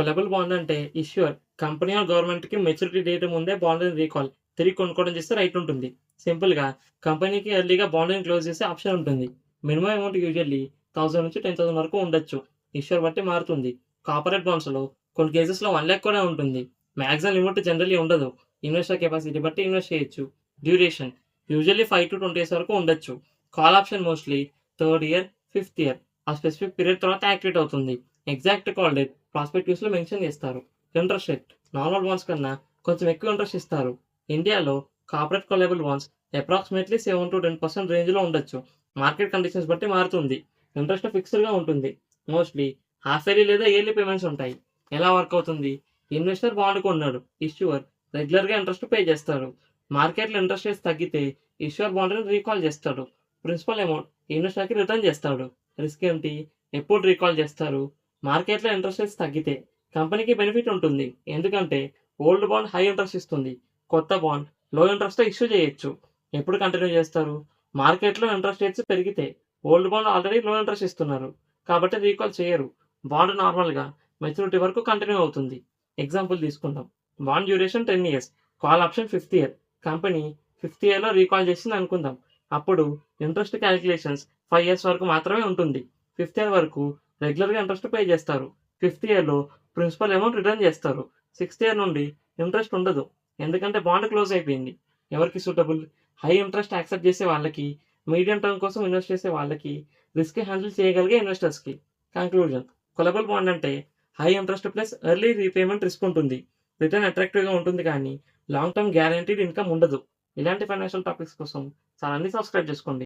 కొలబుల్ bond అంటే issuer company are గవర్నమెంట్‌కి maturity date ముందే బాండ్‌ని రీకాల్ తిరిగి కొనుక్కోవడం చేస్తే రైట్ ఉంటుంది. సింపుల్‌గా కంపెనీకి ఎర్లీగా బాండ్‌ని క్లోజ్ చేసే ఆప్షన్ ఉంటుంది. మినిమమ్ అమౌంట్ యూజువల్లీ 1000 నుంచి 10,000 వరకు ఉండొచ్చు. ఇష్యూర్ బట్టి మారుతుంది. కార్పొరేట్ బాండ్స్‌లో కొన్ని కేసెస్‌లో 1,00,000 కూడా ఉంటుంది. మాక్సిమం లిమిట్ జనరల్లీ ఉండదు. ఇన్వెస్టర్ కెపాసిటీ బట్టి ఇన్వెస్ట్ చేయొచ్చు. డ్యూరేషన్ యూజువల్లీ 5-20 ఇయర్స్ వరకు ఉండొచ్చు. Call option mostly third year, fifth year ఆ స్పెసిఫిక్ పీరియడ్ తర్వాత యాక్టివేట్ అవుతుంది. ఎగ్జాక్ట్ కాల్ డేట్ ప్రాస్పెక్టివ్స్‌లో మెన్షన్ చేస్తారు. ఇంట్రెస్ట్ రేట్ నార్మల్ బాండ్స్ కన్నా కొంచెం ఎక్కువ ఇంట్రెస్ట్ ఇస్తారు. ఇండియాలో కార్పొరేట్ కొలబుల్ బాండ్స్ అప్రాక్సిమేట్లీ 7-10% రేంజ్‌లో ఉండొచ్చు. మార్కెట్ కండిషన్స్ బట్టి మారుతుంది. ఇంట్రెస్ట్ ఫిక్స్డ్‌గా ఉంటుంది. మోస్ట్‌లీ హాఫ్ ఇయర్లీ లేదా ఇయర్లీ పేమెంట్స్ ఉంటాయి. ఎలా వర్క్ అవుతుంది? ఇన్వెస్టర్ బాండ్ కొన్నాడు. ఇష్యూవర్ రెగ్యులర్‌గా ఇంట్రెస్ట్ పే చేస్తాడు. మార్కెట్‌లో ఇంట్రెస్ట్ రేట్స్ తగ్గితే ఇష్యూవర్ బాండ్‌ని రీకాల్ చేస్తాడు. ప్రిన్సిపల్ అమౌంట్ ఇన్వెస్టర్‌కి రిటర్న్ చేస్తాడు. రిస్క్ ఏంటి? ఎప్పుడు రీకాల్ చేస్తారు? మార్కెట్‌లో ఇంట్రెస్ట్ రేట్స్ తగ్గితే కంపెనీకి బెనిఫిట్ ఉంటుంది. ఎందుకంటే ఓల్డ్ బాండ్ హై ఇంట్రెస్ట్ ఇస్తుంది. కొత్త బాండ్ లో ఇంట్రెస్ట్‌తో ఇష్యూ చేయొచ్చు. ఎప్పుడు కంటిన్యూ చేస్తారు? మార్కెట్‌లో ఇంట్రెస్ట్ రేట్స్ పెరిగితే ఓల్డ్ బాండ్ ఆల్రెడీ లో ఇంట్రెస్ట్ ఇస్తున్నారు. కాబట్టి రీకాల్ చేయరు. బాండ్ నార్మల్‌గా మెచ్యూరిటీ వరకు కంటిన్యూ అవుతుంది. ఎగ్జాంపుల్ తీసుకుందాం. Bond duration 10 years. Call option fifth year. Company fifth ఇయర్‌లో రీకాల్ చేసింది అనుకుందాం. అప్పుడు ఇంట్రెస్ట్ క్యాలిక్యులేషన్స్ 5 ఇయర్స్ వరకు మాత్రమే ఉంటుంది. ఫిఫ్త్ ఇయర్ వరకు రెగ్యులర్‌గా ఇంట్రెస్ట్ పే చేస్తారు. ఫిఫ్త్ ఇయర్‌లో ప్రిన్సిపల్ అమౌంట్ రిటర్న్ చేస్తారు. సిక్స్త్ ఇయర్ నుండి ఇంట్రెస్ట్ ఉండదు. ఎందుకంటే బాండ్ క్లోజ్ అయిపోయింది. ఎవరికి సూటబుల్? హై ఇంట్రెస్ట్ యాక్సెప్ట్ చేసే వాళ్ళకి, మీడియం టర్మ్ కోసం ఇన్వెస్ట్ చేసే వాళ్ళకి, రిస్క్ హ్యాండిల్ చేయగలిగే ఇన్వెస్టర్స్‌కి. కంక్లూజన్ కొలబుల్ బాండ్ అంటే high interest plus early repayment risk ఉంటుంది. రిటర్న్ అట్రాక్టివ్‌గా ఉంటుంది కానీ లాంగ్ టర్మ్ గ్యారంటీడ్ ఇన్‌కమ్ ఉండదు. ఇలాంటి ఫైనాన్షియల్ టాపిక్స్ కోసం ఛానెల్‌ని సబ్స్క్రైబ్ చేసుకోండి.